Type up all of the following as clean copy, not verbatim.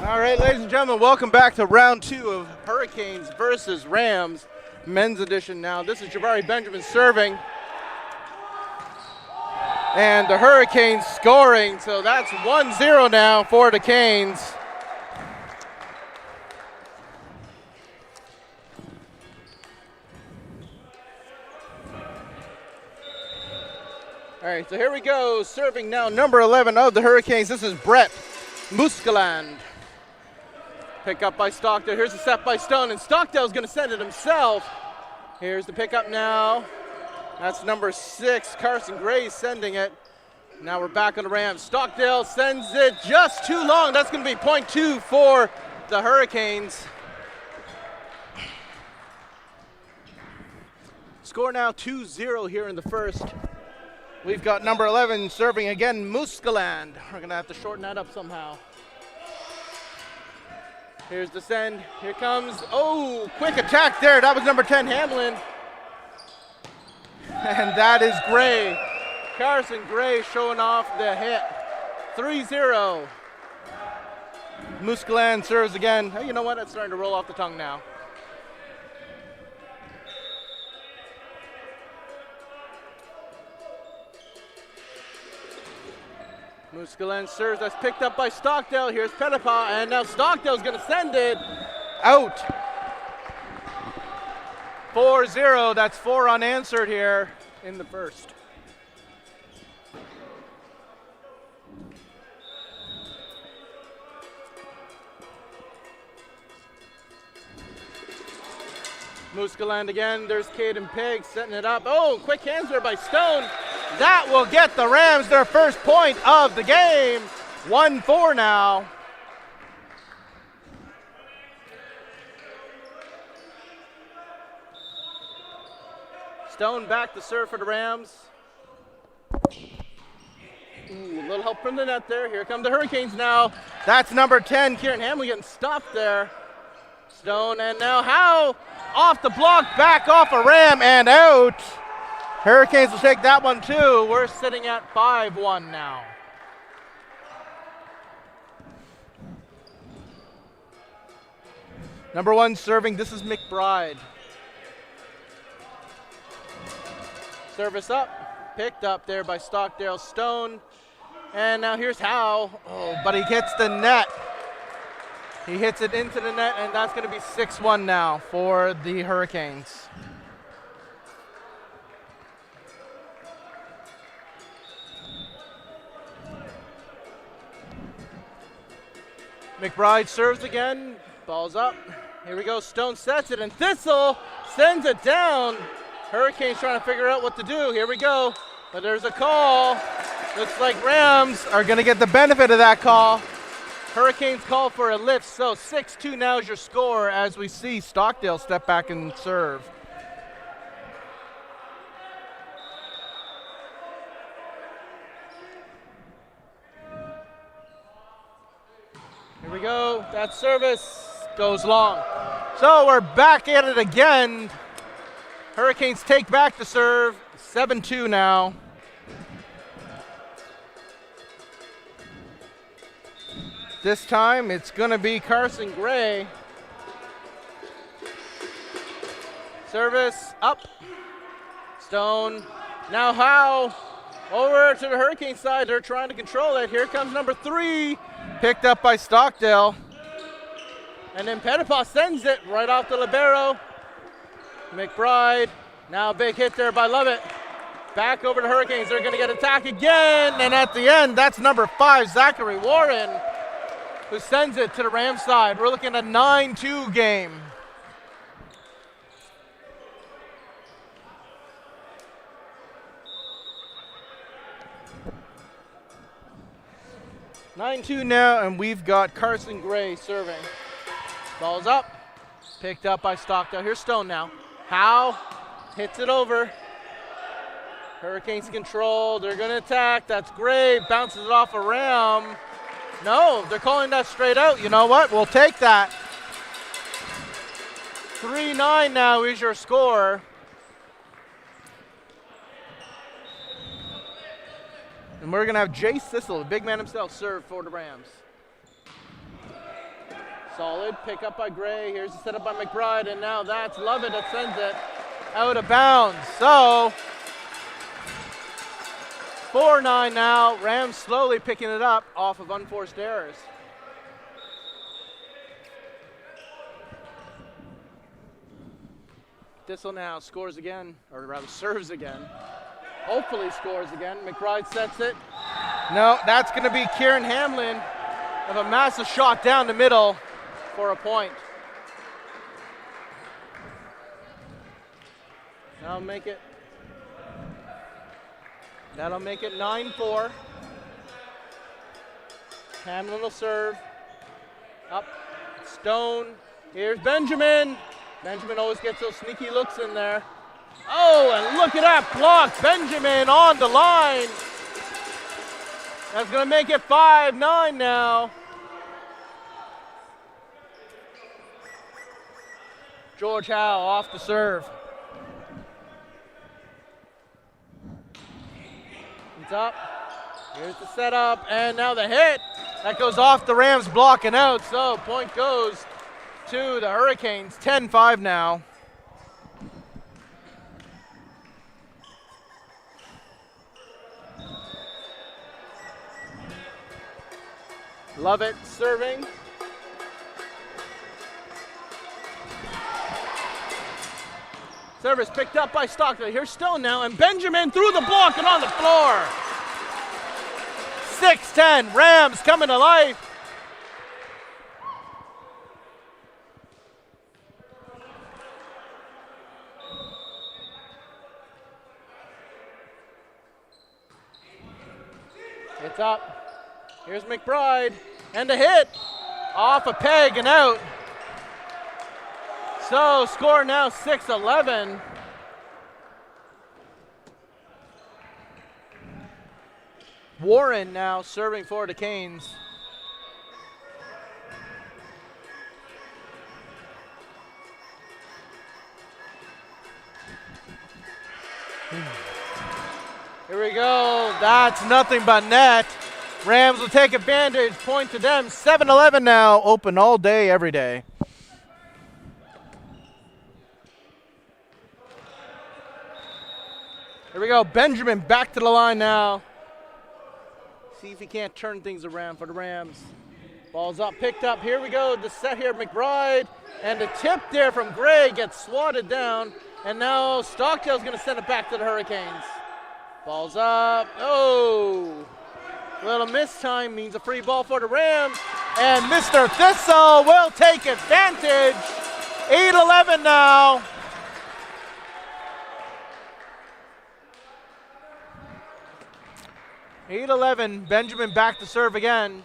All right, ladies and gentlemen, welcome back to round two of Hurricanes versus Rams, men's edition now. This is Jabari Benjamin serving. And the Hurricanes scoring, so that's 1-0 now for the Canes. All right, so here we go, serving now number 11 of the Hurricanes. This is Brett Muskaland. Pick up by Stockdale. Here's the set by Stone, and Stockdale's going to send it himself. Here's the pickup now. That's number 6, Carson Gray sending it. Now we're back on the Rams. Stockdale sends it just too long. That's going to be point 2 for the Hurricanes. Score now 2-0 here in the first. We've got number 11 serving again, Muskaland. We're going to have to shorten that up somehow. Here's the send. Here comes, oh, quick attack there. That was number 10, Hamlin. And that is Gray. Carson Gray showing off the hit. 3-0. Muskaland serves again. Hey, you know what? It's starting to roll off the tongue now. Muskaland serves. That's picked up by Stockdale. Here's Pettipa, and now Stockdale's going to send it out. 4-0. That's 4 unanswered here in the first. Muscaland again. There's Caden Pig setting it up. Oh, quick hands there by Stone. That will get the Rams their first point of the game. 1-4 now. Stone back to serve for the Rams. Ooh, a little help from the net there. Here come the Hurricanes now. That's number 10, Kieran Hamlin getting stopped there. Stone, and now Howe off the block, back off a Ram and out. Hurricanes will take that one too. We're sitting at 5-1 now. Number 1 serving, this is McBride. Service up, picked up there by Stockdale Stone. And now here's Howe. Oh, but he hits the net. He hits it into the net, and that's going to be 6-1 now for the Hurricanes. McBride serves again. Ball's up. Here we go. Stone sets it, and Thistle sends it down. Hurricanes trying to figure out what to do. Here we go. But there's a call. Looks like Rams are going to get the benefit of that call. Hurricanes call for a lift, so 6-2 now is your score as we see Stockdale step back and serve. Here we go. That service goes long. So we're back at it again. Hurricanes take back the serve. 7-2 now. This time it's going to be Carson Gray. Service up. Stone. Now Howe over to the Hurricane side. They're trying to control it. Here comes number 3. Picked up by Stockdale. And then Pettipas sends it right off the libero. McBride. Now a big hit there by Lovett. Back over to Hurricanes. They're going to get attacked again. And at the end, that's number 5, Zachary Warren, who sends it to the Rams side. We're looking at a 9-2 game. Now, and we've got Carson Gray serving. Ball's up. Picked up by Stockdale. Here's Stone now. Howe hits it over. Hurricanes control. They're going to attack. That's Gray. Bounces it off a Ram. No, they're calling that straight out. You know what? We'll take that. 3-9 now is your score. And we're going to have Jay Sissel, the big man himself, serve for the Rams. Solid pick up by Gray. Here's the setup by McBride, and now that's Lovett that sends it out of bounds. So 4-9 now. Rams slowly picking it up off of unforced errors. Thistle now scores again, or rather serves again. Hopefully scores again. McBride sets it. No, that's going to be Kieran Hamlin of a massive shot down the middle for a point. That'll make it 9-4. Hamlin will serve. Up. Stone. Here's Benjamin. Benjamin always gets those sneaky looks in there. Oh, and look at that block. Benjamin on the line. That's going to make it 5-9 now. George Howe off the serve. It's up. Here's the setup, and now the hit. That goes off the Rams block and out, so point goes to the Hurricanes. 10-5 now. Lovett serving. Service picked up by Stockdale. Here's Stone now, and Benjamin through the block and on the floor. 6-10, Rams coming to life. It's up. Here's McBride. And a hit. Off a peg and out. So score now 6-11. Warren now serving for the Canes. Here we go. That's nothing but net. Rams will take advantage. Point to them. 7-11 now. Open all day, every day. Here we go. Benjamin back to the line now. See if he can't turn things around for the Rams. Ball's up, picked up. Here we go. The set here, McBride. And the tip there from Gray gets swatted down. And now Stockdale's going to send it back to the Hurricanes. Ball's up. Oh! Little miss time means a free ball for the Rams. And Mr. Thistle will take advantage. 8-11 now. Benjamin back to serve again.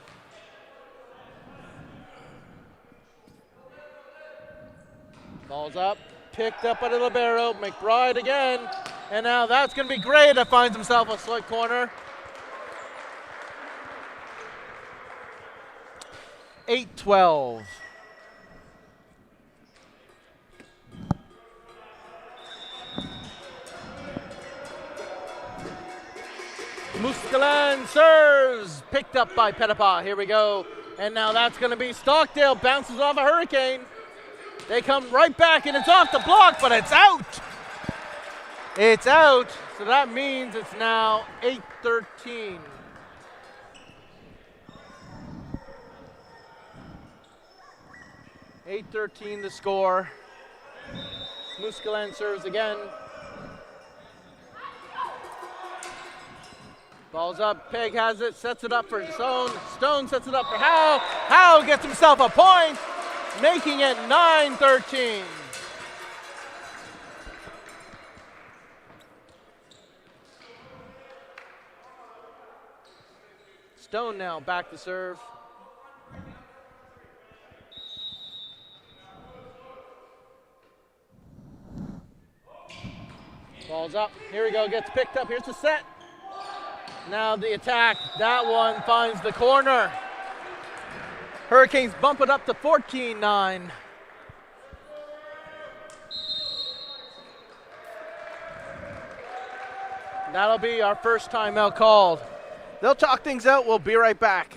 Ball's up, picked up by the libero. McBride again. And now that's going to be Gray that finds himself a slick corner. 8-12. Muscalan serves, picked up by Pettipa. Here we go. And now that's going to be Stockdale, bounces off a Hurricane. They come right back, and it's off the block, but it's out. It's out, so that means it's now 8-13. The score. Muscalan serves again. Ball's up, Peg has it, sets it up for Stone. Stone sets it up for Howe. Howe gets himself a point, making it 9-13. Stone now back to serve. Ball's up, here we go, gets picked up, here's the set. Now the attack, that one finds the corner. Hurricanes bump it up to 14-9. That'll be our first timeout called. They'll talk things out, we'll be right back.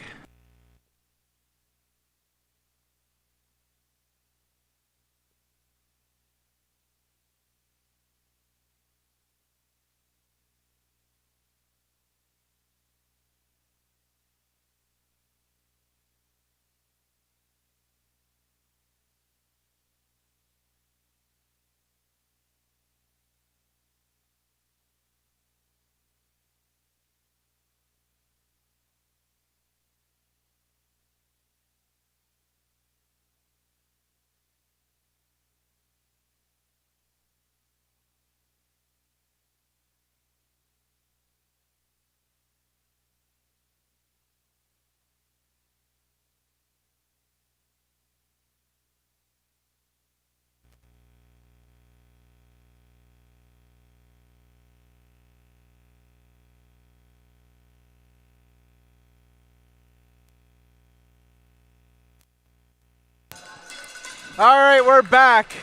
All right, we're back.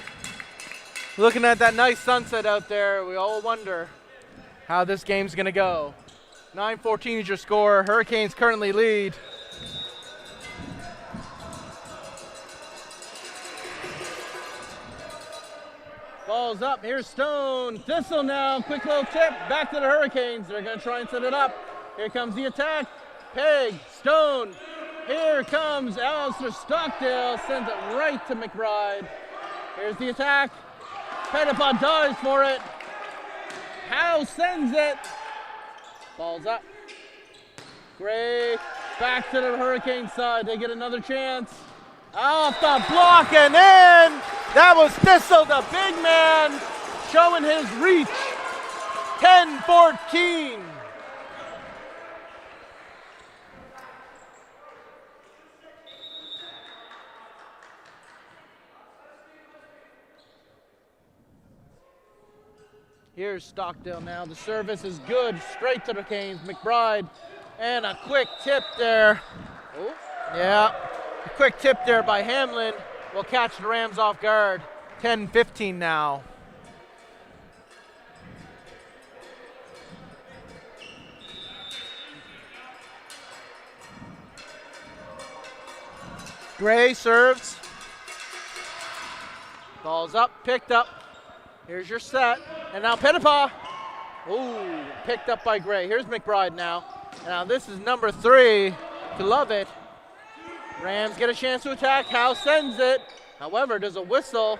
Looking at that nice sunset out there, we all wonder how this game's gonna go. 9-14 is your score. Hurricanes currently lead. Ball's up, here's Stone. Thistle now, quick little tip, back to the Hurricanes. They're gonna try and set it up. Here comes the attack. Peg, Stone. Here comes Alistair Stockdale, sends it right to McBride. Here's the attack. Pettipa dives for it. Howe sends it. Ball's up. Gray back to the Hurricane side. They get another chance. Off the block and in. That was Thistle, the big man, showing his reach. 10-14. Here's Stockdale now. The service is good. Straight to the Canes. McBride. And a quick tip there. Oh, yeah. A quick tip there by Hamlin will catch the Rams off guard. 10-15 now. Gray serves. Ball's up, picked up. Here's your set. And now Pettipaw. Ooh, picked up by Gray. Here's McBride now. Now this is number 3 to love it. Rams get a chance to attack. Howe sends it. However, there's a whistle.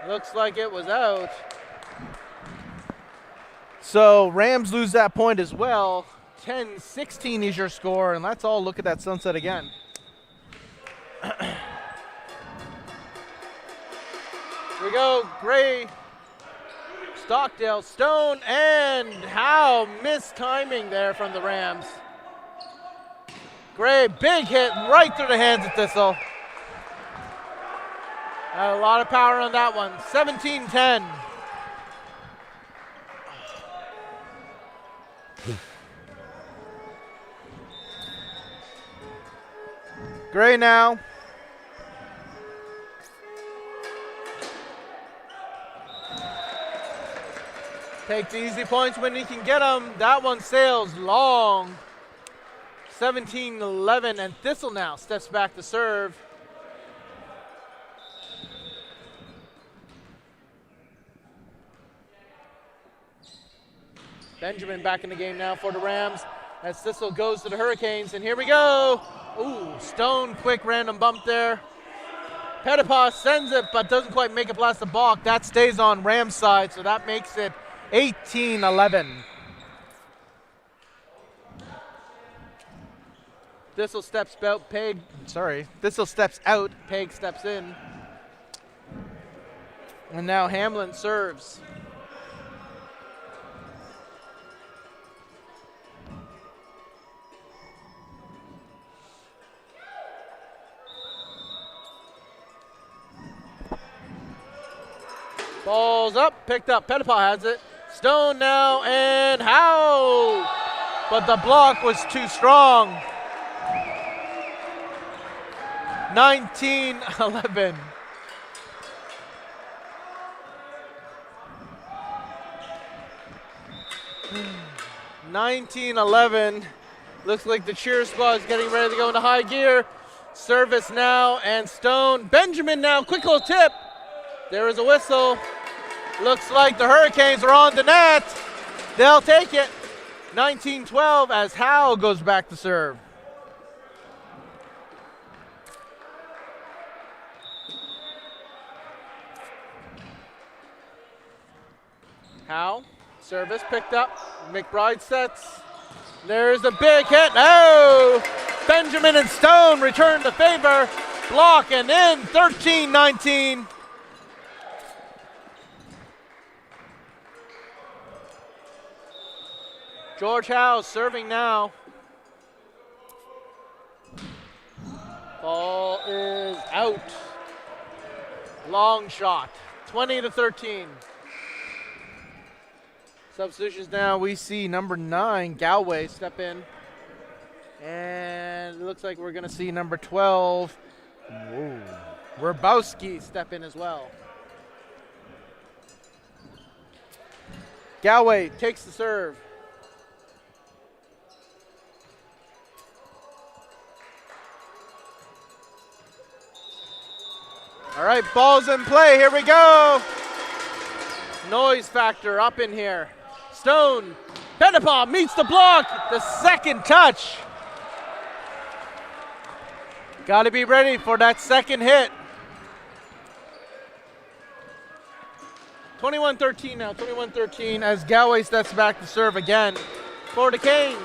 Looks like it was out. So Rams lose that point as well. 10-16 is your score, and let's all look at that sunset again. Here we go, Gray, Stockdale, Stone, and Howe missed timing there from the Rams. Gray, big hit right through the hands of Thistle. A lot of power on that one. 17-10. Gray now. Takes easy points when he can get them. That one sails long. 17-11, and Thistle now steps back to serve. Benjamin back in the game now for the Rams as Thistle goes to the Hurricanes, and here we go. Ooh, Stone, quick random bump there. Pettipaw sends it, but doesn't quite make it past the balk. That stays on Rams' side, so that makes it 18-11. Thistle steps out, Thistle steps out, Peg steps in. And now Hamlin serves. Ball's up, picked up, Pettipaw has it. Stone now, and Howe! But the block was too strong. 19-11. Looks like the cheer squad is getting ready to go into high gear. Service now, and Stone. Benjamin now, quick little tip. There is a whistle. Looks like the Hurricanes are on the net. They'll take it. 19-12 as Howe goes back to serve. Howe, service picked up. McBride sets. There's a big hit. Oh! Benjamin and Stone return the favor. Block and in. 13-19. George Howe serving now. Ball is out. Long shot. 20-13. Substitutions now. We see number 9, Galway, step in. And it looks like we're going to see number 12, Rabowski, step in as well. Galway takes the serve. All right, ball's in play. Here we go. Noise factor up in here. Stone, Pettipaw meets the block. The second touch. Got to be ready for that second hit. 21-13 now, 21-13 as Galway steps back to serve again for the Canes.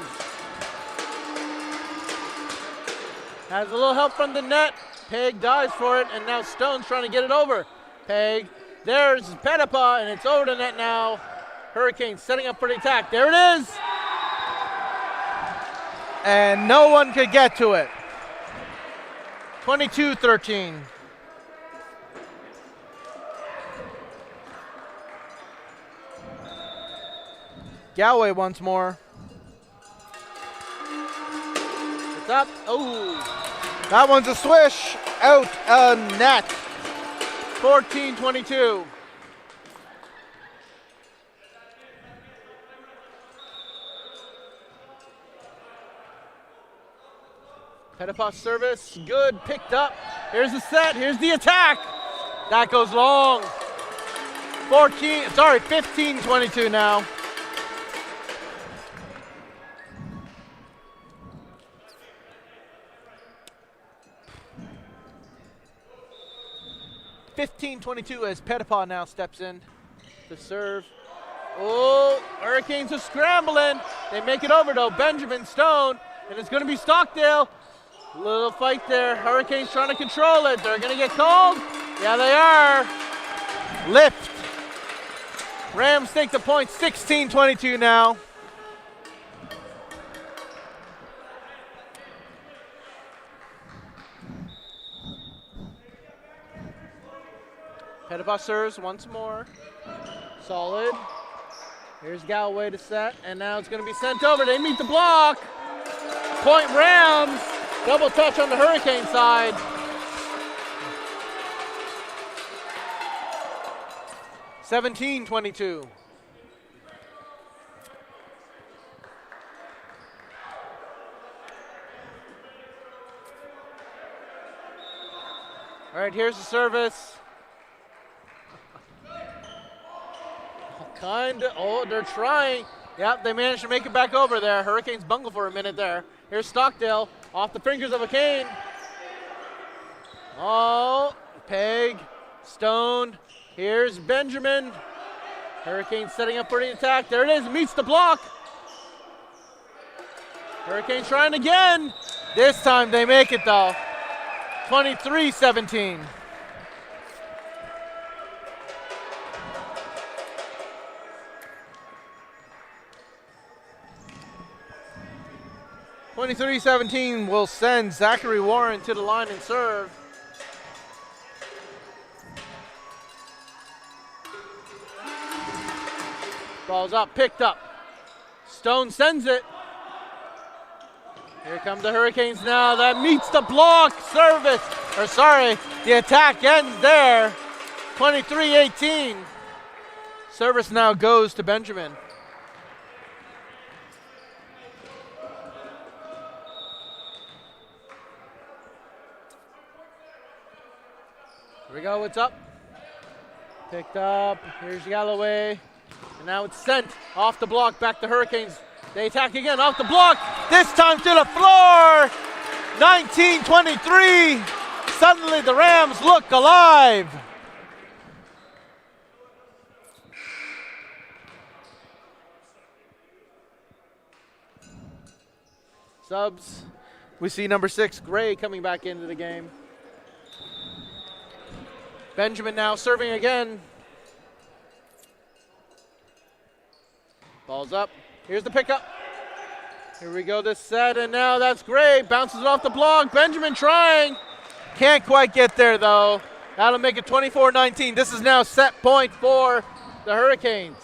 Has a little help from the net. Peg dives for it, and now Stone's trying to get it over. Peg, there's Pettipaw, and it's over the net now. Hurricanes setting up for the attack. There it is. And no one could get to it. 22-13. Galway once more. It's up. Oh. That one's a swish. Out net. 14-22. Pettipas service, good, picked up. Here's the set, here's the attack. That goes long. 15-22 now. As Pettipas now steps in to serve. Oh, Hurricanes are scrambling. They make it over though. Benjamin Stone, and it's going to be Stockdale. Little fight there. Hurricanes trying to control it. They're going to get called. Yeah, they are. Lift. Rams take the point. 16-22 now. Pettipas serves once more. Solid. Here's Galway to set, and now it's going to be sent over. They meet the block. Point Rams. Double touch on the Hurricane side. (17-22). All right, here's the service. They're trying. Yep, they managed to make it back over there. Hurricanes bungle for a minute there. Here's Stockdale off the fingers of a cane. Oh, Peg, Stone. Here's Benjamin. Hurricanes setting up for the attack. There it is, meets the block. Hurricanes trying again. This time they make it though. 23-17. will send Zachary Warren to the line and serve. Ball's up, picked up. Stone sends it. Here come the Hurricanes now. That meets the block. The attack ends there. 23-18. Service now goes to Benjamin. Here we go, it's up. Picked up, here's Galloway. And now it's sent off the block, back to Hurricanes. They attack again, off the block. This time to the floor. 19-23. Suddenly the Rams look alive. Subs. We see number 6, Gray, coming back into the game. Benjamin now serving again. Ball's up. Here's the pickup. Here we go, this set, and now that's Gray. Bounces it off the block. Benjamin trying. Can't quite get there, though. That'll make it 24-19. This is now set point for the Hurricanes.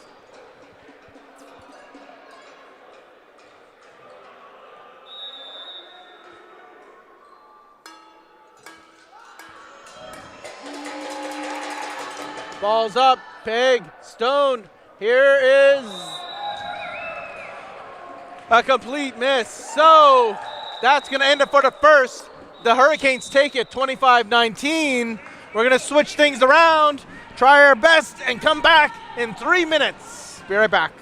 Ball's up, Peg, Stone. Here is a complete miss. So that's going to end it for the first. The Hurricanes take it 25-19. We're going to switch things around, try our best, and come back in 3 minutes. Be right back.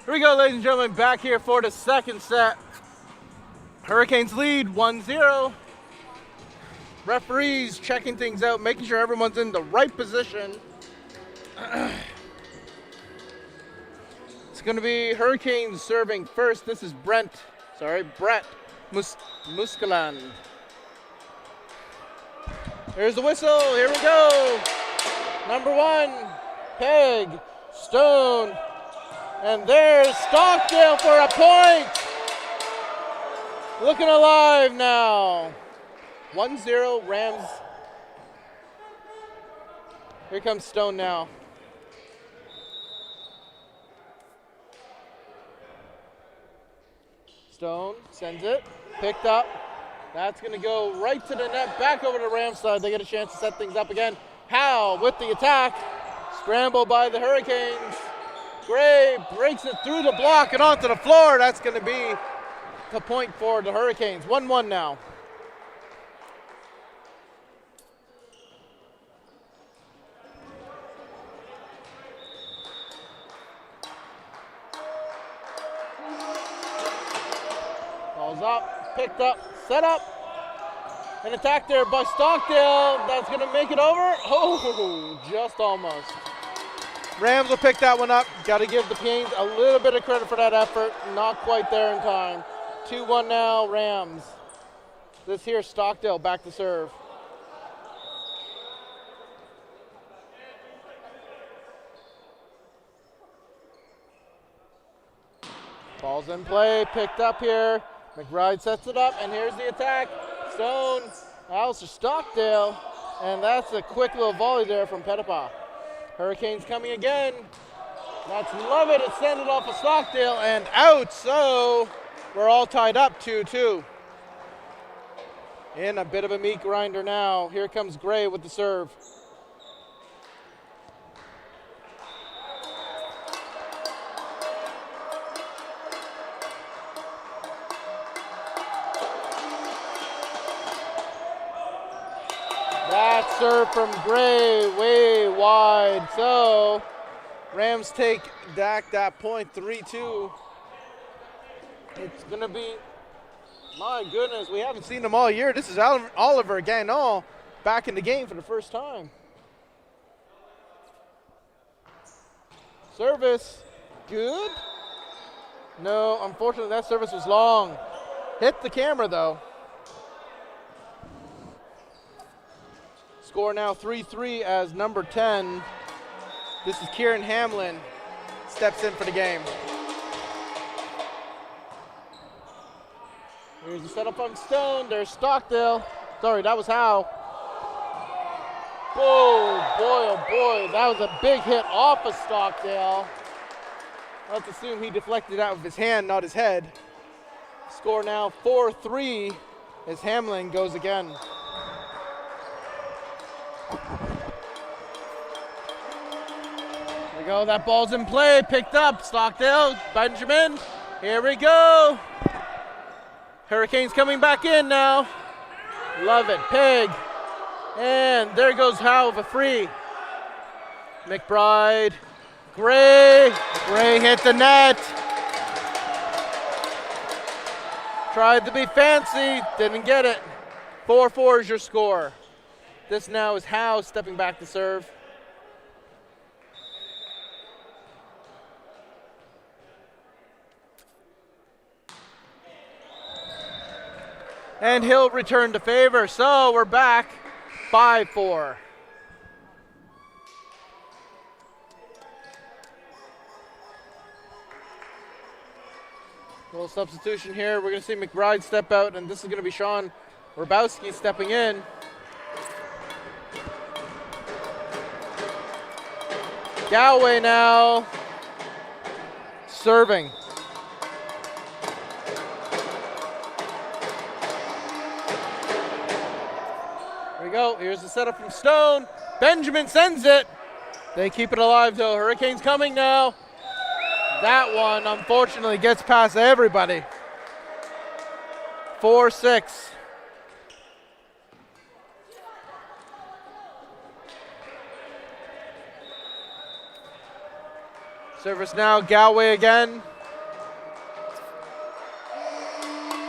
Here we go, ladies and gentlemen, back here for the second set. Hurricanes lead 1-0. Referees checking things out, making sure everyone's in the right position. It's going to be Hurricanes serving first. This is Brett Muskeland. Here's the whistle. Here we go. Number 1, Peg, Stone, and there's Stockdale for a point. Looking alive now. 1-0 Rams. Here comes Stone now. Stone sends it, picked up. That's going to go right to the net, back over to the Rams side. They get a chance to set things up again. Howe with the attack. Scramble by the Hurricanes. Gray breaks it through the block and onto the floor. That's going to be the point for the Hurricanes. 1-1 now. Ball's up, picked up, set up. An attack there by Stockdale. That's going to make it over. Oh, just almost. Rams will pick that one up. Got to give the Canes a little bit of credit for that effort. Not quite there in time. 2-1 now, Rams. This here, Stockdale back to serve. Ball's in play, picked up here. McBride sets it up, and here's the attack. Stone, Alistair Stockdale, and that's a quick little volley there from Pettipas. Hurricanes coming again. That's Lovett. It's sent it off of Stockdale and out. So we're all tied up 2-2. In a bit of a meat grinder now. Here comes Gray with the serve. That serve from Gray way wide. So Rams take back that point, 3-2. It's going to be, my goodness, we haven't seen him all year. This is Oliver Gagnon back in the game for the first time. Service, good. No, unfortunately that service was long. Hit the camera though. Score now 3-3 as number 10. This is Kieran Hamlin, steps in for the game. Here's the setup on Stone. There's Stockdale. Sorry, that was Howe. Oh boy, that was a big hit off of Stockdale. Let's assume he deflected out with his hand, not his head. Score now 4-3 as Hamlin goes again. There we go, that ball's in play, picked up, Stockdale, Benjamin, here we go. Hurricanes coming back in now. Love it, Pig, and there goes Howe with a free. McBride, Gray hit the net. Tried to be fancy, didn't get it. 4-4 is your score. This now is Howe stepping back to serve. And he'll return to favor. So we're back 5-4. Little substitution here. We're going to see McBride step out, and this is going to be Sean Rabowski stepping in. Galway now serving. Here we go. Here's the setup from Stone. Benjamin sends it. They keep it alive though. Hurricanes coming now. That one unfortunately gets past everybody. 4-6. Service now, Galway again.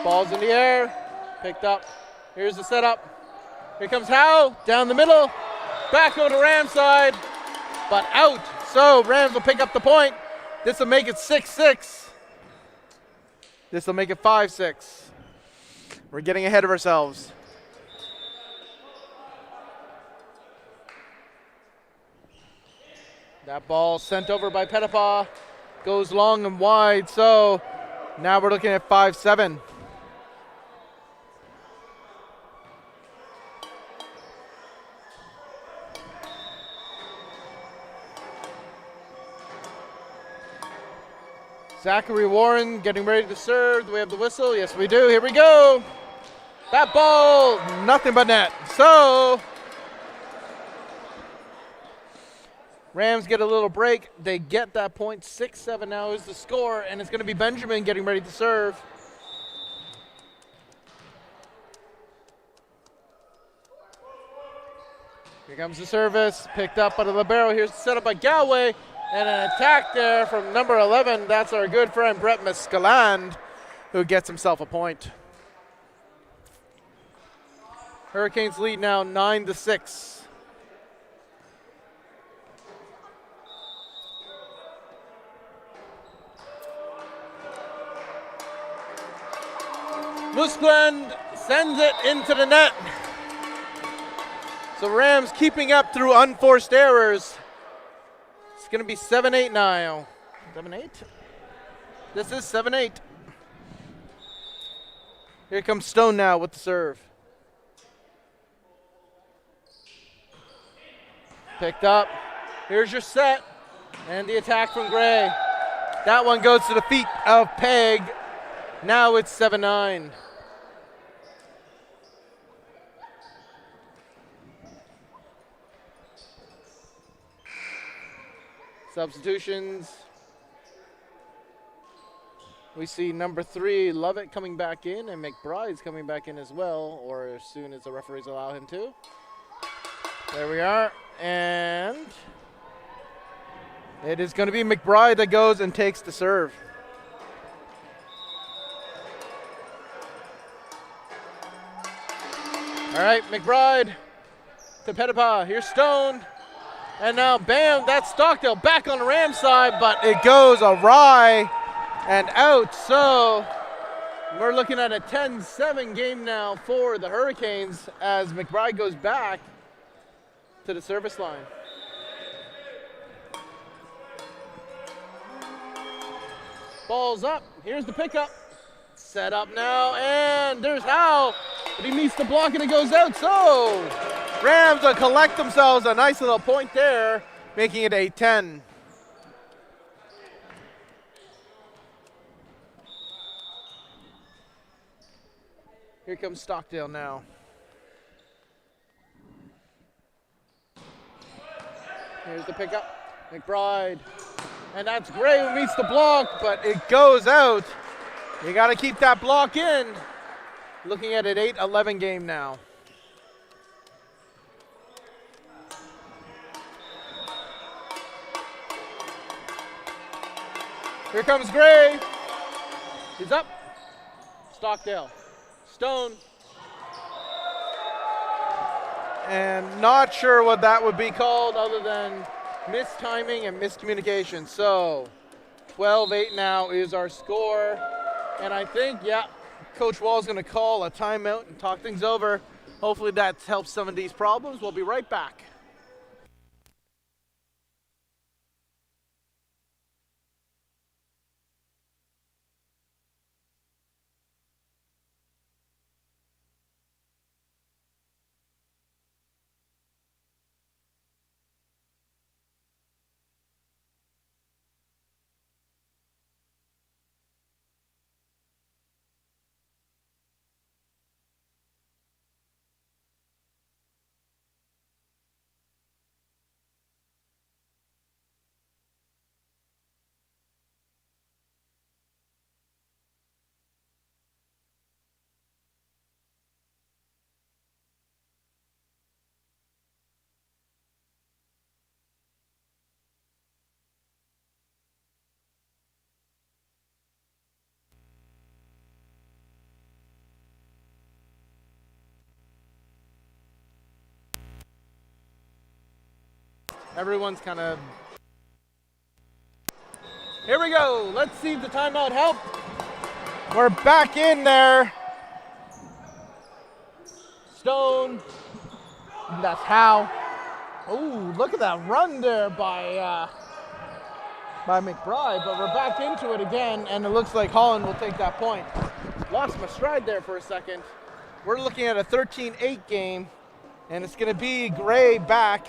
Ball's in the air, picked up. Here's the setup. Here comes Howe, down the middle, back over to Rams side, but out. So Rams will pick up the point. This will make it 6-6. This will make it 5-6. We're getting ahead of ourselves. That ball sent over by Pettipaw goes long and wide, so now we're looking at 5-7. Zachary Warren getting ready to serve. Do we have the whistle? Yes, we do. Here we go. That ball, nothing but net. So Rams get a little break. They get that point. 6-7 now is the score, and it's going to be Benjamin getting ready to serve. Here comes the service, picked up by the libero. Here's the setup by Galway, and an attack there from number 11. That's our good friend Brett Muscaland, who gets himself a point. Hurricanes lead now 9-6. Muscaland sends it into the net. So Rams keeping up through unforced errors. It's going to be 7-8 now. 7-8? This is 7-8. Here comes Stone now with the serve. Picked up. Here's your set. And the attack from Gray. That one goes to the feet of Peg. Now it's 7-9. Substitutions. We see number 3, Lovett, coming back in, and McBride's coming back in as well, or as soon as the referees allow him to. There we are. And it is going to be McBride that goes and takes the serve. All right, McBride to Pettipaw. Here's Stone. And now, bam, that's Stockdale back on the Rams side, but it goes awry and out. So we're looking at a 10-7 game now for the Hurricanes as McBride goes back to the service line. Ball's up. Here's the pickup. Set up now, and there's Howe. But he meets the block and it goes out. So Rams will collect themselves a nice little point there, making it 8-10. Here comes Stockdale now. Here's the pickup. McBride. And that's Gray who meets the block, but it goes out. You got to keep that block in. Looking at an 8-11 game now. Here comes Gray. He's up. Stockdale. Stone. And not sure what that would be called other than mistiming and miscommunication. So 12-8 now is our score. And I think, yeah, Coach Wall's going to call a timeout and talk things over. Hopefully that helps some of these problems. We'll be right back. Everyone's kind of... Here we go. Let's see if the timeout helped. We're back in there. Stone. That's how. Oh, look at that run there by McBride, but we're back into it again, and it looks like Holland will take that point. Lost my stride there for a second. We're looking at a 13-8 game, and it's going to be Gray back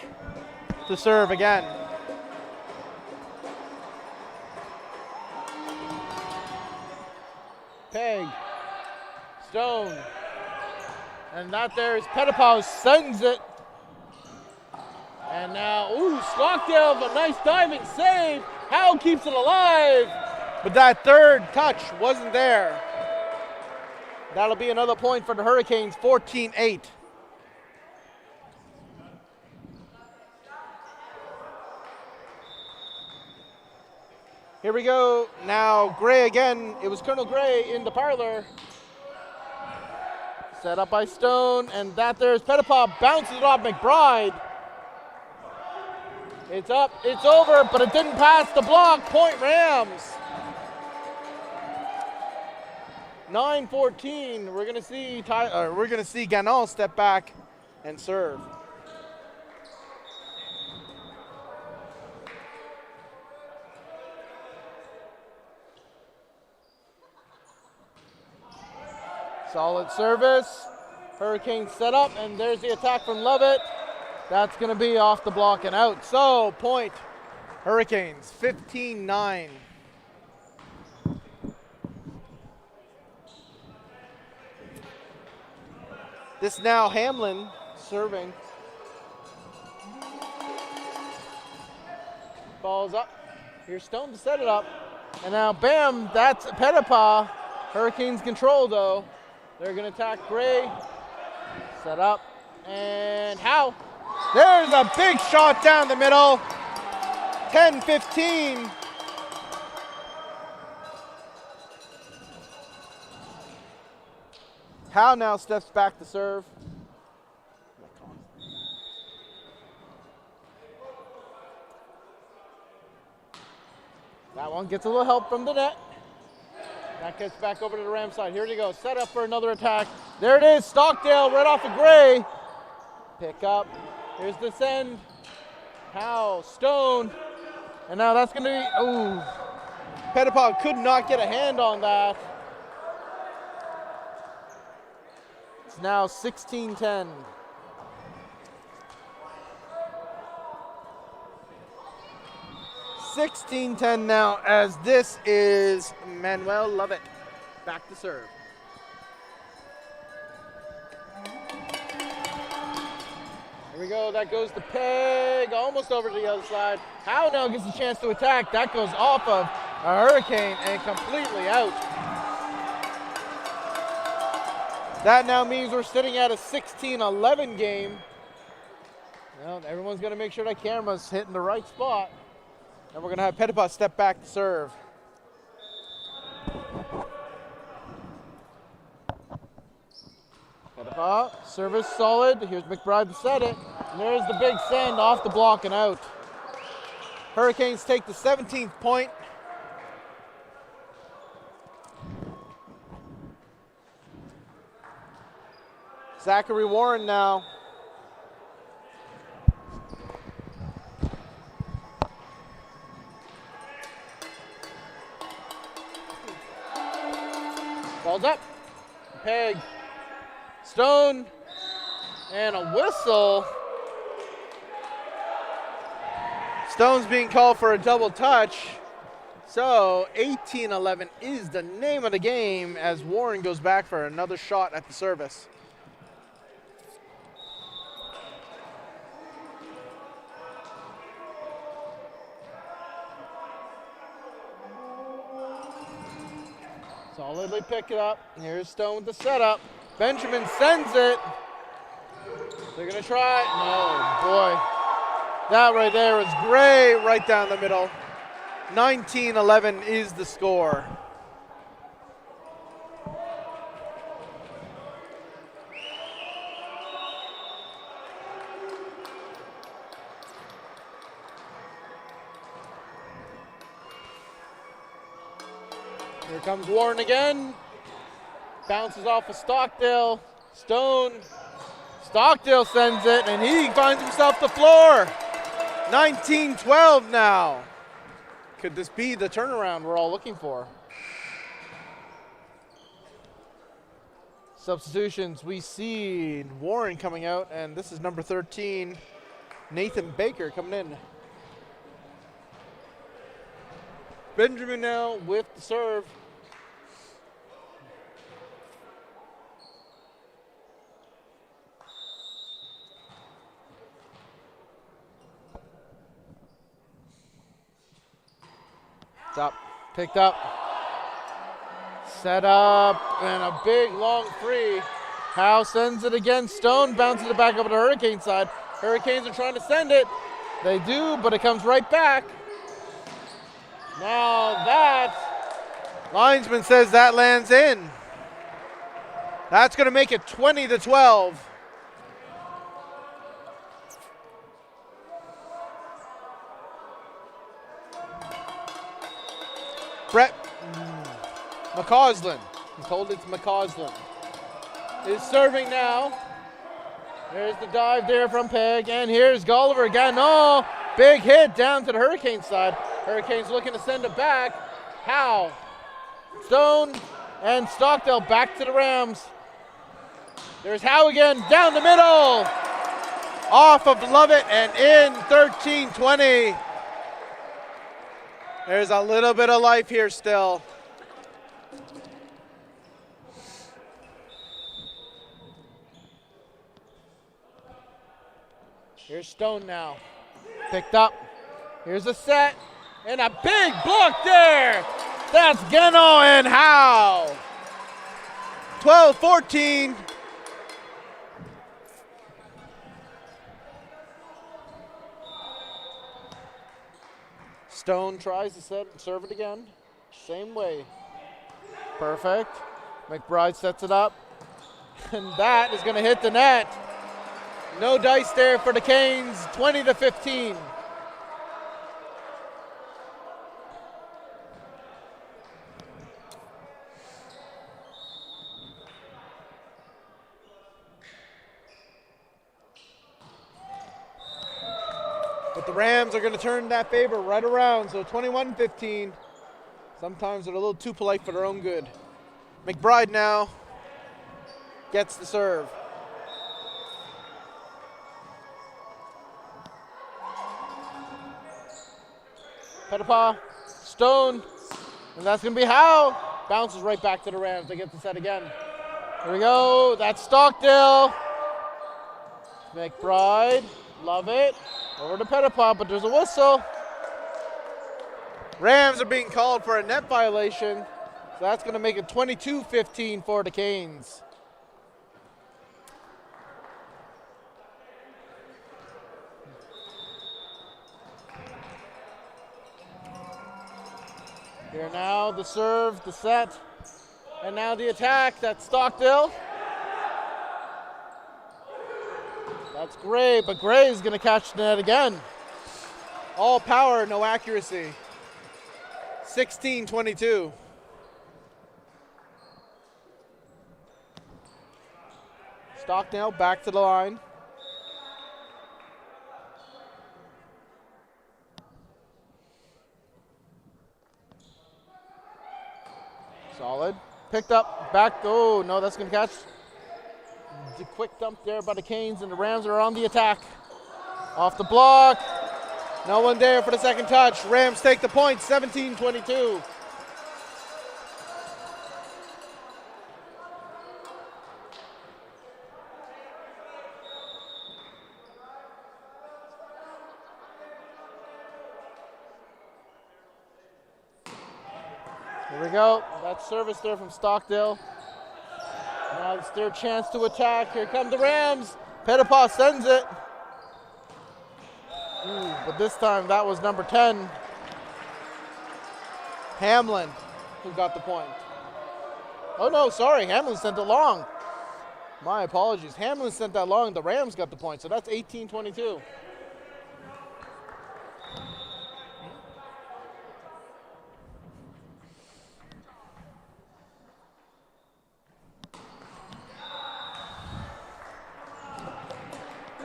to serve again. Peg, Stone, and that there is Pettipaw sends it. And now, ooh, Stockdale, a nice diving save. Howe keeps it alive, but that third touch wasn't there. That'll be another point for the Hurricanes, 14-8. Here we go. Now Gray again. It was Colonel Gray in the parlor. Set up by Stone, and that there's Pettipaw, bounces it off McBride. It's up, it's over, but it didn't pass the block. Point Rams. 9-14. We're gonna see Ganon step back and serve. Solid service. Hurricanes set up, and there's the attack from Lovett. That's going to be off the block and out. So, point, Hurricanes, 15-9. This now Hamlin serving. Balls up. Here's Stone to set it up. And now, bam, that's Pettipaw. Hurricanes control, though. They're going to attack Gray. Set up. And Howe. There's a big shot down the middle. 10-15. Howe now steps back to serve. That one gets a little help from the net. That gets back over to the Ram side. Here they go. Set up for another attack. There it is. Stockdale right off of Gray. Pick up. Here's the send. Howe, Stone. And now that's going to be, ooh. Pettipaw could not get a hand on that. It's now 16-10. Now, as this is Manuel Lovett back to serve. Here we go, that goes to Peg, almost over to the other side. Howe now gets a chance to attack. That goes off of a Hurricane and completely out. That now means we're sitting at a 16-11 game. Well, everyone's gonna make sure that camera's hitting the right spot. And we're gonna have Pettipaw step back to serve. Pettipaw, service solid. Here's McBride to set it. And there's the big send off the block and out. Hurricanes take the 17th point. Zachary Warren now. Ball's up. Peg. Stone. And a whistle. Stone's being called for a double touch. So 18-11 is the name of the game as Warren goes back for another shot at the service. Solidly pick it up. Here's Stone with the setup. Benjamin sends it. They're going to try. No, boy. That right there is Gray right down the middle. 19-11 is the score. Here comes Warren again. Bounces off of Stockdale. Stone. Stockdale sends it, and he finds himself the floor. 19-12 now. Could this be the turnaround we're all looking for? Substitutions, we see Warren coming out, and this is number 13, Nathan Baker coming in. Benjamin now with the serve. It's up, picked up. Set up, and a big long three. Howe sends it again. Stone bounces it back over to Hurricane side. Hurricanes are trying to send it. They do, but it comes right back. Now that, linesman says that lands in. That's going to make it 20-12. Brett McCausland. I'm told it's McCausland. Is serving now. There's the dive there from Peg, and here's Gulliver again. Oh, big hit down to the Hurricane side. Hurricanes looking to send it back. Howe, Stone, and Stockdale back to the Rams. There's Howe again, down the middle. Off of Lovett and in 13-20. There's a little bit of life here still. Here's Stone now. Picked up. Here's a set. And a big block there. That's Geno and Howe. 12-14. Stone tries to serve it again. Same way. Perfect. McBride sets it up. And that is going to hit the net. No dice there for the Canes, 20-15. But the Rams are going to turn that favor right around, so 21-15. Sometimes they're a little too polite for their own good. McBride now gets the serve. Pettipaw, Stone, and that's going to be Howe. Bounces right back to the Rams. They get the set again. Here we go. That's Stockdale. McBride, love it. Over to Pettipaw, but there's a whistle. Rams are being called for a net violation. So that's going to make it 22-15 for the Canes. Here now, the serve, the set, and now the attack. That's Stockdale. That's Gray, but Gray is going to catch the net again. All power, no accuracy. 16-22. Stockdale back to the line. Solid. Picked up, back. Oh, no, that's going to catch. The quick dump there by the Canes, and the Rams are on the attack. Off the block. No one there for the second touch. Rams take the point, 17-22. Here we go. That service there from Stockdale. Now it's their chance to attack. Here come the Rams. Pettipaw sends it. But this time that was number 10, Hamlin, who got the point. Oh no, sorry, Hamlin sent it long. My apologies. Hamlin sent that long. The Rams got the point, so that's 18-22.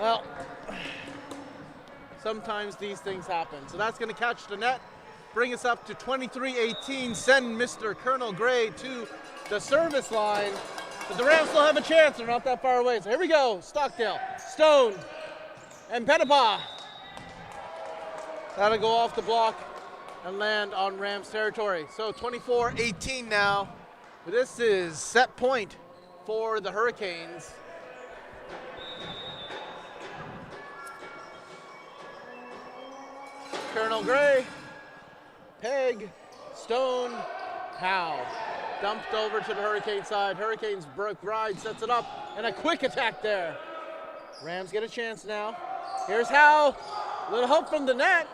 Well, sometimes these things happen. So that's going to catch the net, bring us up to 23-18, send Mr. Colonel Gray to the service line. But the Rams still have a chance. They're not that far away. So here we go. Stockdale, Stone, and Pettipa. That'll go off the block and land on Rams territory. So 24-18 now. This is set point for the Hurricanes. Colonel Gray, Peg, Stone, Howe. Dumped over to the Hurricane side. Hurricanes broke ride, sets it up, and a quick attack there. Rams get a chance now. Here's Howe. A little help from the net.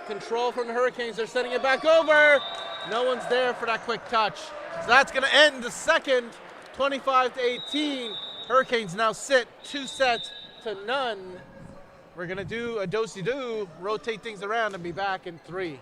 Control from the Hurricanes. They're sending it back over. No one's there for that quick touch. So that's going to end the second, 25-18. Hurricanes now sit 2 sets to none. We're going to do a do-si-do, rotate things around, and be back in 3.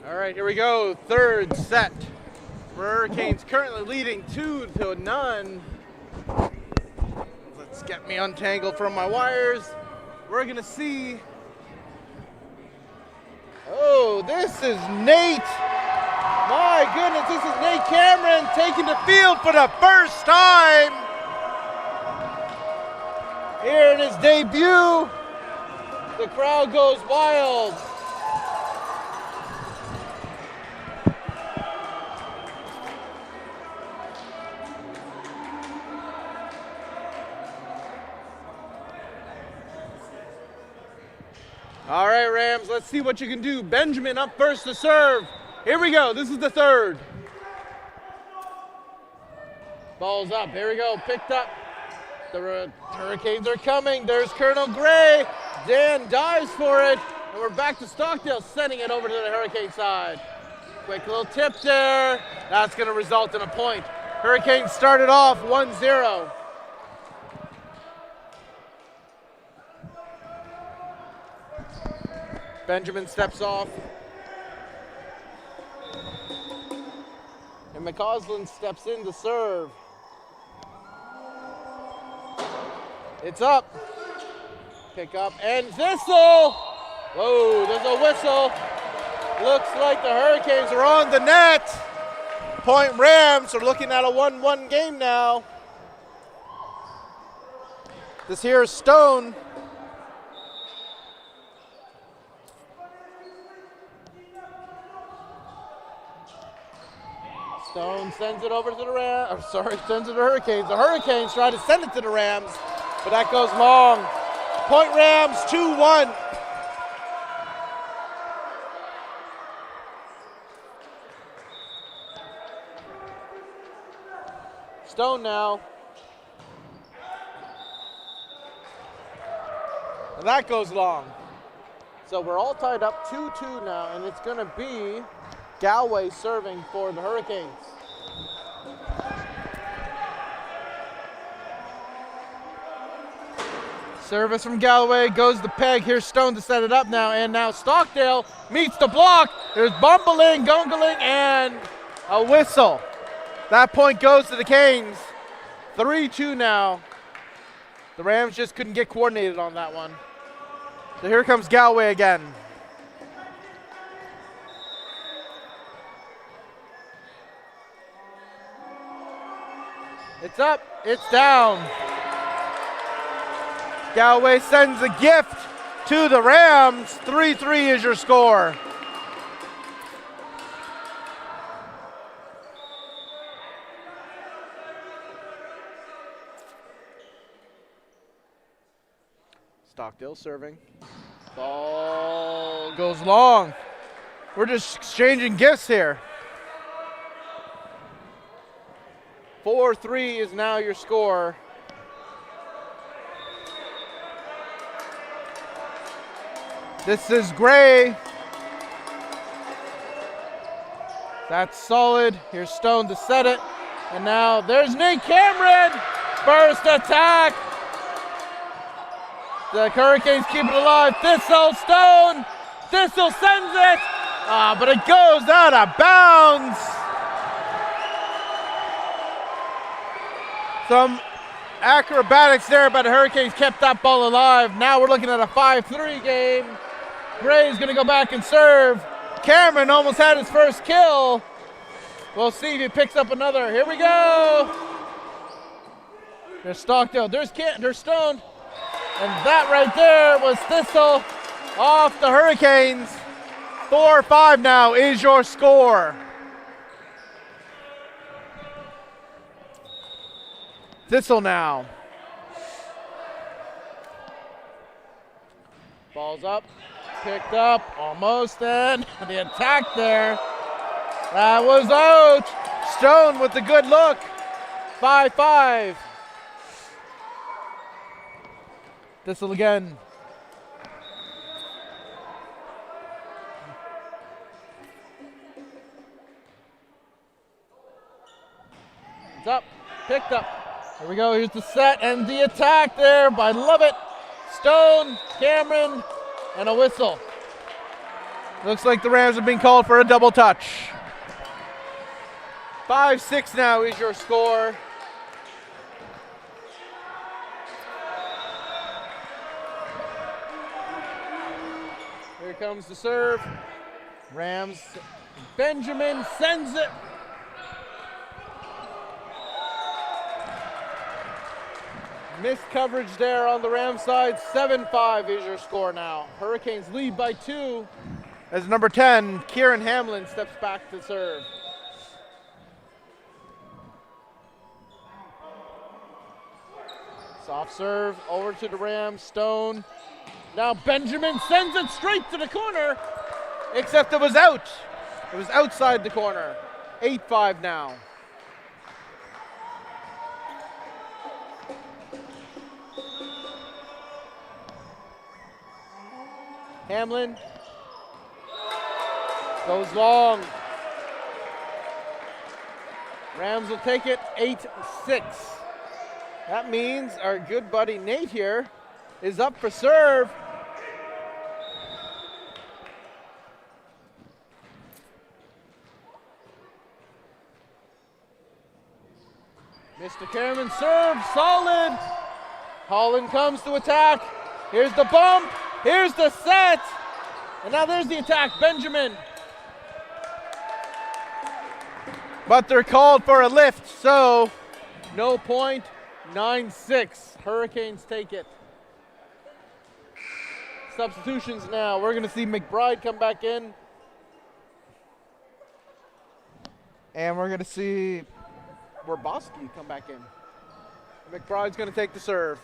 All right, here we go. Third set. Hurricanes currently leading 2-0. Let's get me untangled from my wires. We're going to see. Oh, this is Nate. My goodness, this is Nate Cameron taking the field for the first time here in his debut. The crowd goes wild. All right, Rams, let's see what you can do. Benjamin up first to serve. Here we go. This is the third. Ball's up. Here we go. Picked up. The Hurricanes are coming. There's Colonel Gray. Dan dives for it. And we're back to Stockdale, sending it over to the Hurricane side. Quick little tip there. That's going to result in a point. Hurricanes started off 1-0. Benjamin steps off. And McCausland steps in to serve. It's up. Pick up and whistle. Whoa, there's a whistle. Looks like the Hurricanes are on the net. Point Rams are looking at a 1-1 game now. This here is Stone. Stone sends it over to the Rams. Sends it to the Hurricanes. The Hurricanes try to send it to the Rams, but that goes long. Point Rams 2-1. Stone now. And that goes long. So we're all tied up 2-2 now, and it's going to be Galway serving for the Hurricanes. Service from Galloway, goes the peg. Here's Stone to set it up now, and now Stockdale meets the block. There's bumbling, gungling, and a whistle. That point goes to the Canes. 3-2 now. The Rams just couldn't get coordinated on that one. So here comes Galway again. It's up, it's down. Galway sends a gift to the Rams. 3-3 is your score. Stockdale serving. Ball goes long. We're just exchanging gifts here. 4-3 is now your score. This is Gray. That's solid. Here's Stone to set it. And now there's Nate Cameron. Burst attack. The Hurricanes keep it alive. Thistle, Stone. Thistle sends it. But it goes out of bounds. Some acrobatics there, but the Hurricanes kept that ball alive. Now we're looking at a 5-3 game. Gray's going to go back and serve. Cameron almost had his first kill. We'll see if he picks up another. Here we go. There's Stockdale. There's Stone. And that right there was Thistle off the Hurricanes. 4-5 now is your score. Thistle now. Ball's up, picked up, almost in. The attack there. That was out. Stone with the good look. 5-5. Thistle again. It's up, picked up. Here we go, here's the set and the attack there by Lovett. Stone, Cameron, and a whistle. Looks like the Rams have been called for a double touch. 5-6 now is your score. Here comes the serve. Rams, Benjamin sends it. Missed coverage there on the Rams side. 7-5 is your score now. Hurricanes lead by 2 as number 10, Kieran Hamlin, steps back to serve. Soft serve over to the Rams. Stone. Now Benjamin sends it straight to the corner, except it was out. It was outside the corner. 8-5 now. Hamlin goes long. Rams will take it 8-6. That means our good buddy Nate here is up for serve. Mr. Cameron serve, solid. Holland comes to attack. Here's the bump, here's the set. And now there's the attack, Benjamin. But they're called for a lift, so no point, 9-6. Hurricanes take it. Substitutions now. We're gonna see McBride come back in. And we're gonna see Warboski come back in. McBride's gonna take the serve.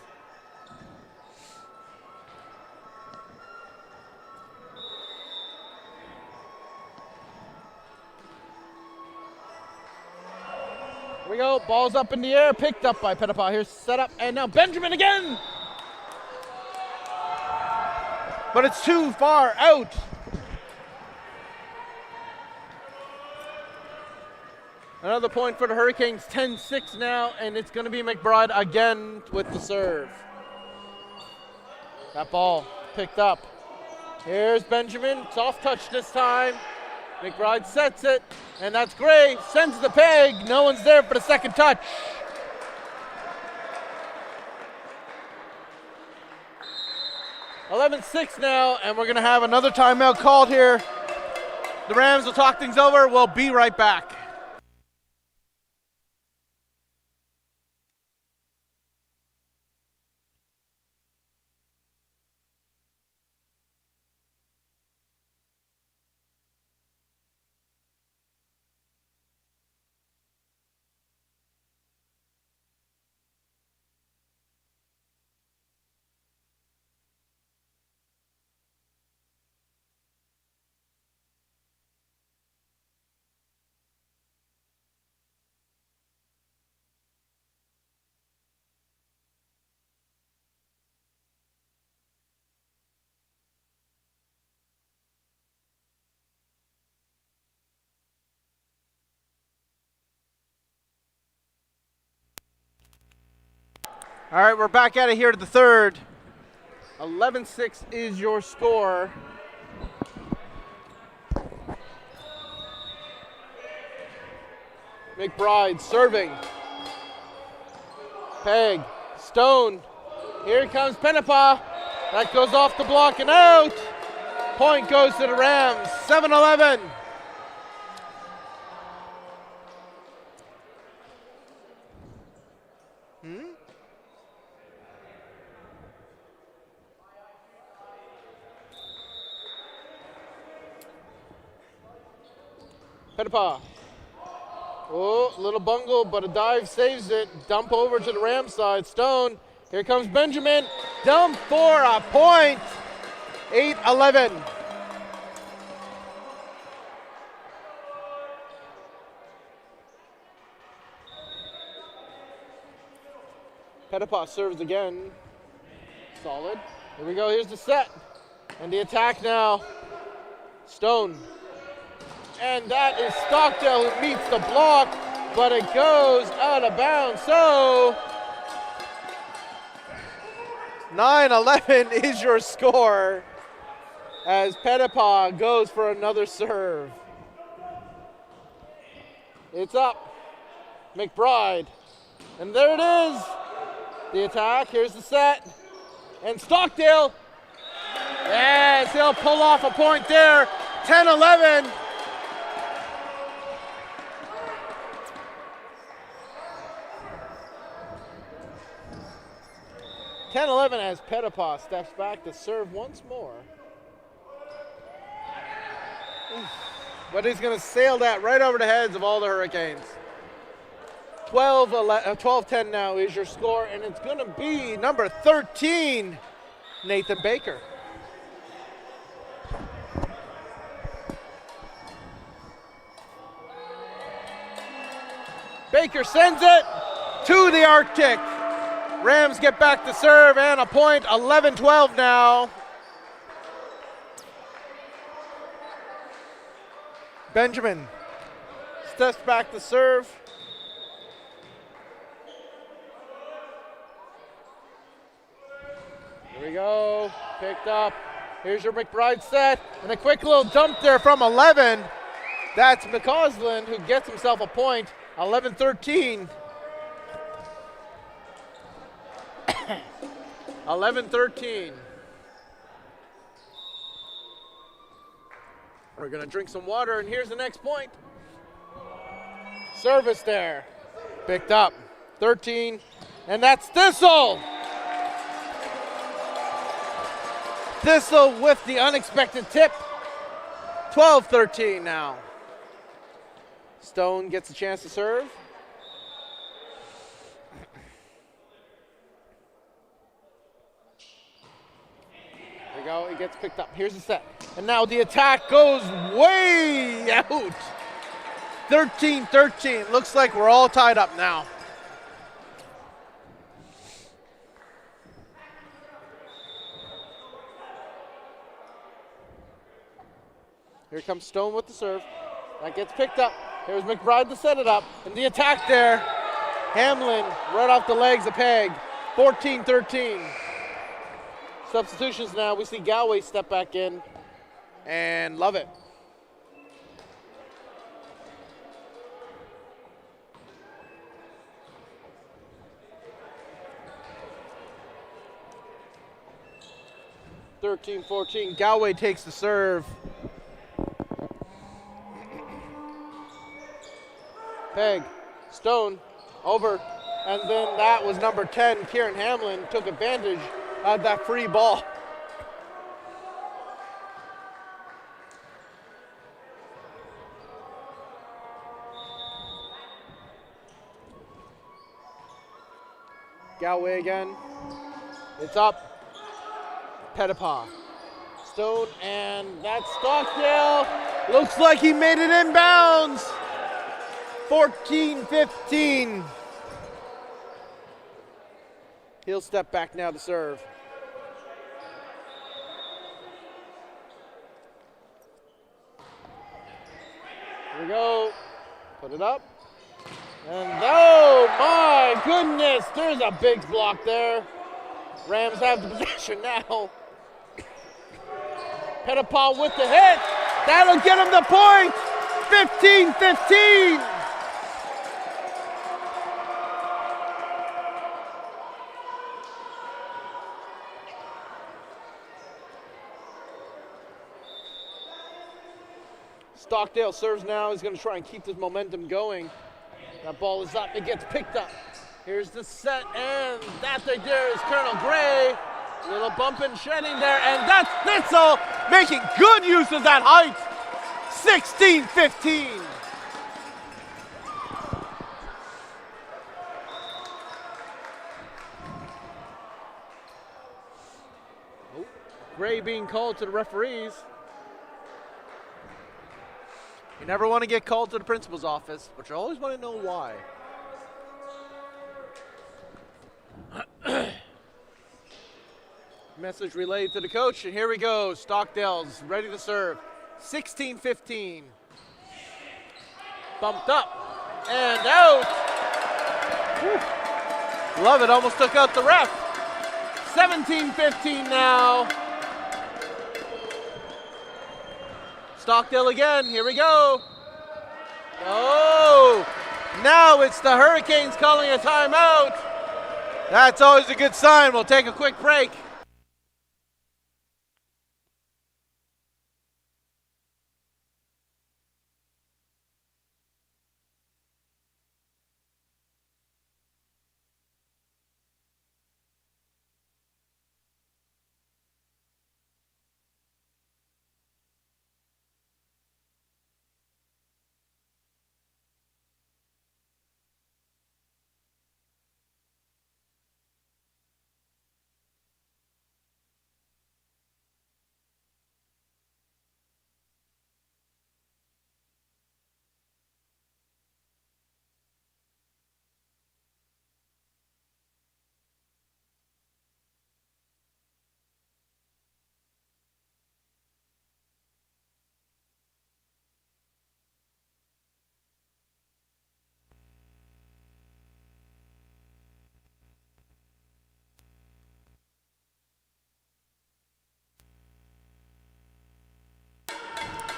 Here we go, ball's up in the air, picked up by Pettipas. Here's set up, and now Benjamin again! But it's too far out. Another point for the Hurricanes, 10-6 now, and it's gonna be McBride again with the serve. That ball picked up. Here's Benjamin, soft touch this time. McBride sets it, and that's Gray, sends the peg. No one's there for the second touch. (11-6) now, and we're gonna have another timeout called here. The Rams will talk things over. We'll be right back. All right, we're back at it here to the third. 11-6 is your score. McBride serving. Peg, Stone. Here comes Pettipas. That goes off the block and out. Point goes to the Rams, 7-11. Pettipas. Oh, little bungle, but a dive saves it. Dump over to the Ram side. Stone. Here comes Benjamin. Dump for a point. 8-11. Pettipas serves again. Solid. Here we go. Here's the set. And the attack now. Stone. And that is Stockdale who meets the block, but it goes out of bounds. So 9-11 is your score as Pettipas goes for another serve. It's up. McBride. And there it is. The attack. Here's the set. And Stockdale. Yes, he'll pull off a point there. 10-11. As Pettipas steps back to serve once more. But he's going to sail that right over the heads of all the Hurricanes. 12-10 now is your score, and it's going to be number 13, Nathan Baker. Baker sends it to the Arctic. Rams get back to serve and a point, 11-12 now. Benjamin steps back to serve. Here we go, picked up. Here's your McBride set, and a quick little dump there from 11. That's McCausland who gets himself a point, 11-13. 11-13. We're gonna drink some water, and here's the next point. Service there. Picked up. 13, and that's Thistle. Thistle with the unexpected tip. 12-13 now. Stone gets a chance to serve. There we go, he gets picked up. Here's the set. And now the attack goes way out. 13-13. Looks like we're all tied up now. Here comes Stone with the serve. That gets picked up. Here's McBride to set it up. And the attack there. Hamlin right off the legs of Peg. 14-13. Substitutions now. We see Galway step back in. And love it. (13-14). Galway takes the serve. Peg, Stone, over, and then that was number 10, Kieran Hamlin, took advantage of that free ball. Galway again, it's up, Pettipaw, Stone, and that's Stockdale. Looks like he made it inbounds. 14-15. He'll step back now to serve. Here we go. Put it up. And oh my goodness, there's a big block there. Rams have the possession now. Pettipaw with the hit. That'll get him the point. 15-15. Stockdale serves now. He's going to try and keep this momentum going. That ball is up. It gets picked up. Here's the set, and that right there is Colonel Gray. Little bump and shedding there, and that's Thistle making good use of that height. 16-15. Oh, Gray being called to the referees. You never want to get called to the principal's office, but you always want to know why. Message relayed to the coach, and here we go. Stockdale's ready to serve. 16-15. Bumped up and out. Whew. Love it, almost took out the ref. 17-15 now. Stockdale again, here we go. Oh, now it's the Hurricanes calling a timeout. That's always a good sign. We'll take a quick break.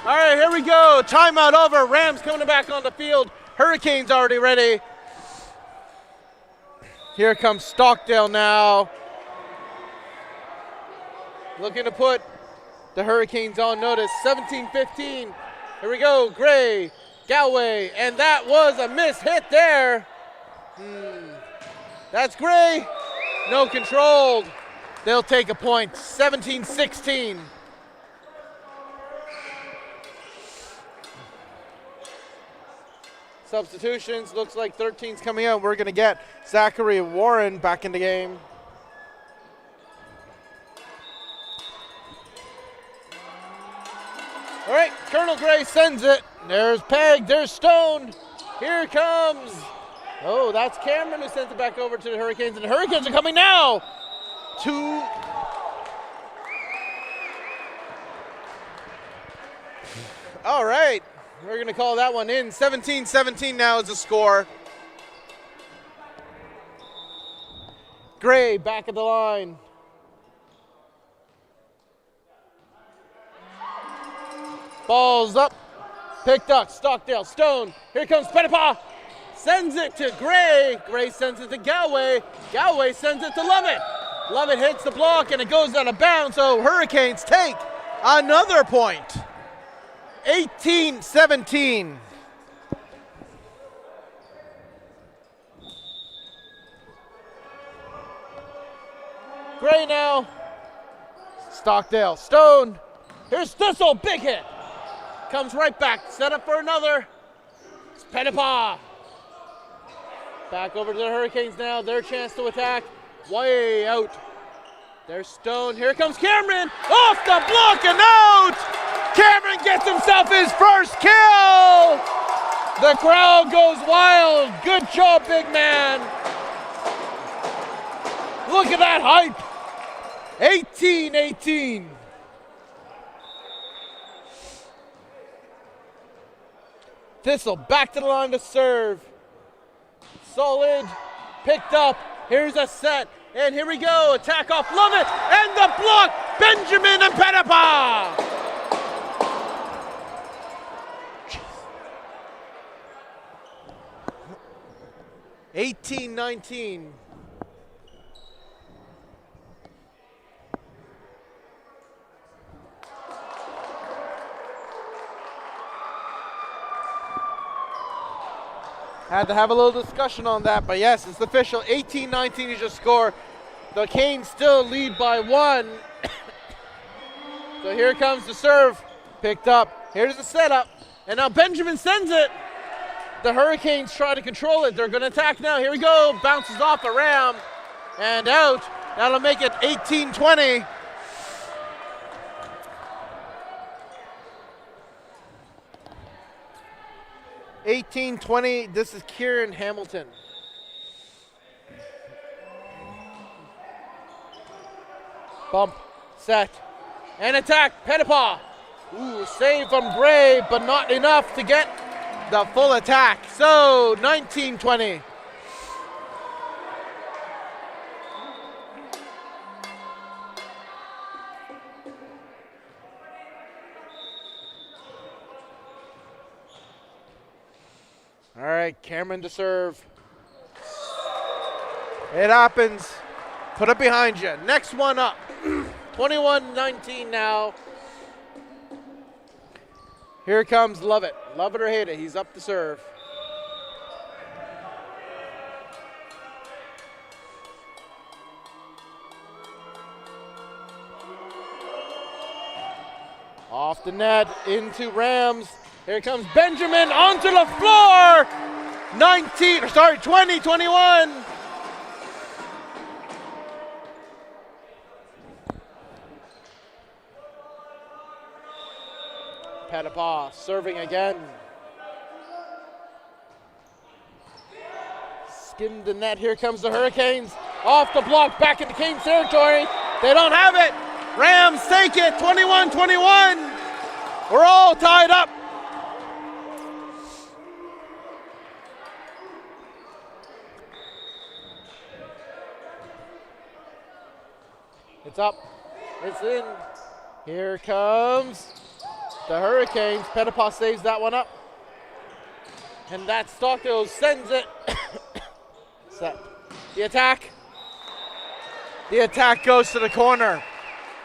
All right, here we go. Timeout over. Rams coming back on the field. Hurricanes already ready. Here comes Stockdale now. Looking to put the Hurricanes on notice. 17-15. Here we go. Gray, Galway, and that was a miss hit there. That's Gray. No controlled. They'll take a point. 17-16. Substitutions. Looks like 13's coming out. We're going to get Zachary Warren back in the game. All right, Colonel Gray sends it. There's Peg, there's Stone. Here it comes. Oh, that's Cameron who sends it back over to the Hurricanes, and the Hurricanes are coming now. All right, we're going to call that one in. 17-17 now is the score. Gray back at the line. Ball's up, picked up, Stockdale, Stone, here comes Pettipaw, sends it to Gray, Gray sends it to Galway, Galway sends it to Lovett, Lovett hits the block and it goes out of bounds, so Hurricanes take another point, 18-17. Gray now, Stockdale, Stone, here's Thistle, big hit. Comes right back, set up for another. It's Pettipaw. Back over to the Hurricanes now, their chance to attack. Way out. There's Stone, here comes Cameron. Off the block and out! Cameron gets himself his first kill! The crowd goes wild. Good job, big man. Look at that hype. 18-18. Thistle back to the line to serve. Solid, picked up. Here's a set, and here we go. Attack off Lovett, and the block. Benjamin and Pettipaw. 18-19. Had to have a little discussion on that, but yes, it's official. 18-19 is your score. The Canes still lead by 1. So here comes the serve. Picked up. Here's the setup. And now Benjamin sends it. The Hurricanes try to control it. They're going to attack now. Here we go. Bounces off a ram and out. That'll make it 18-20. This is Kieran Hamilton. Bump, set, and attack. Pettipaw. Ooh, save from Gray, but not enough to get the full attack. So 19-20. All right, Cameron to serve. It happens. Put it behind you. Next one up. 21-19 now. Here comes Lovett. Love it or hate it, he's up to serve. Off the net, into Rams. Here comes Benjamin onto the floor. 20-21. Pettipaw serving again. Skimmed the net. Here comes the Hurricanes. Off the block, back into Canes territory. They don't have it. Rams take it. 21-21. We're all tied up. It's up. It's in. Here comes the Hurricanes. Pettipaw saves that one up. And that Stockdale sends it. Set. The attack. The attack goes to the corner.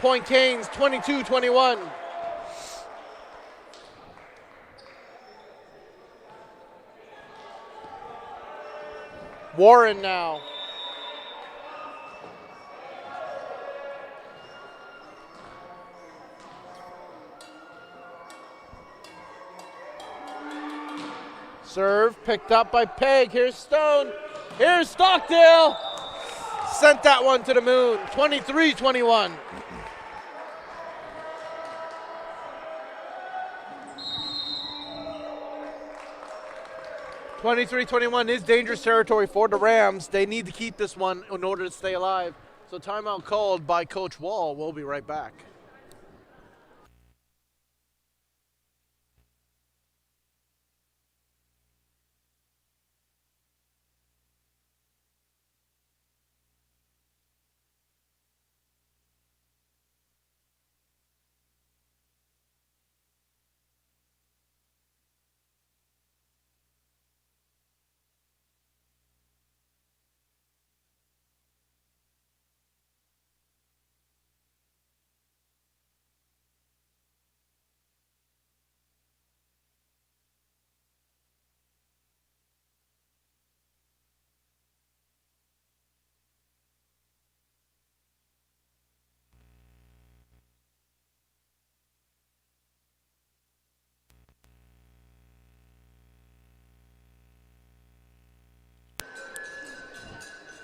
Point Canes, 22-21. Warren now. Serve picked up by Peg. Here's Stone. Here's Stockdale. Sent that one to the moon. 23-21. Is dangerous territory for the Rams. They need to keep this one in order to stay alive. So timeout called by Coach Wall. We'll be right back.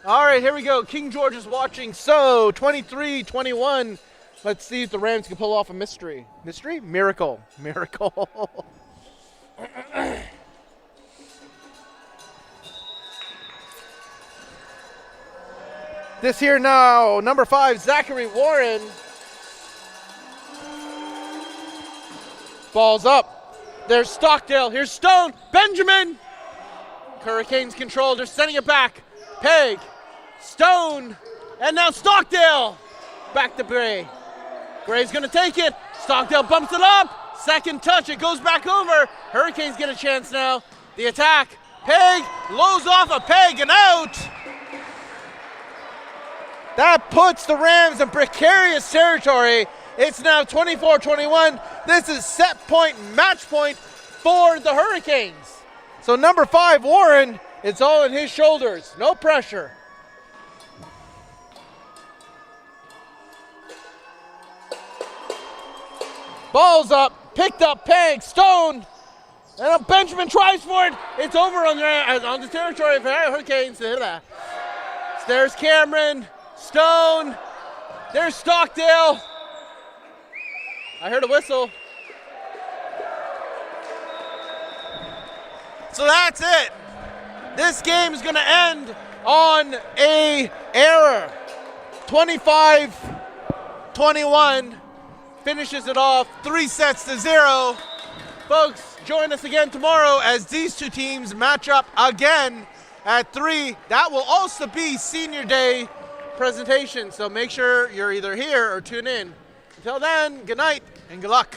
All right, here we go. King George is watching. So, 23-21. Let's see if the Rams can pull off a mystery. Mystery? Miracle. Miracle. This here now, number 5, Zachary Warren. Ball's up. There's Stockdale. Here's Stone. Benjamin. Hurricanes control. They're sending it back. Peg. Stone. And now Stockdale. Back to Gray. Gray's going to take it. Stockdale bumps it up. Second touch. It goes back over. Hurricanes get a chance now. The attack. Peg. Lows off a Peg and out. That puts the Rams in precarious territory. It's now 24-21. This is set point, match point for the Hurricanes. So number 5, Warren, it's all in his shoulders. No pressure. Ball's up, picked up Peg, Stone, and Benjamin tries for it. It's over on the territory of the Hurricanes. There's Cameron, Stone, there's Stockdale. I heard a whistle. So that's it. This game is going to end on a error. 25-21 finishes it off, 3-0. Folks, join us again tomorrow as these two teams match up again at 3. That will also be Senior Day presentation, so make sure you're either here or tune in. Until then, good night and good luck.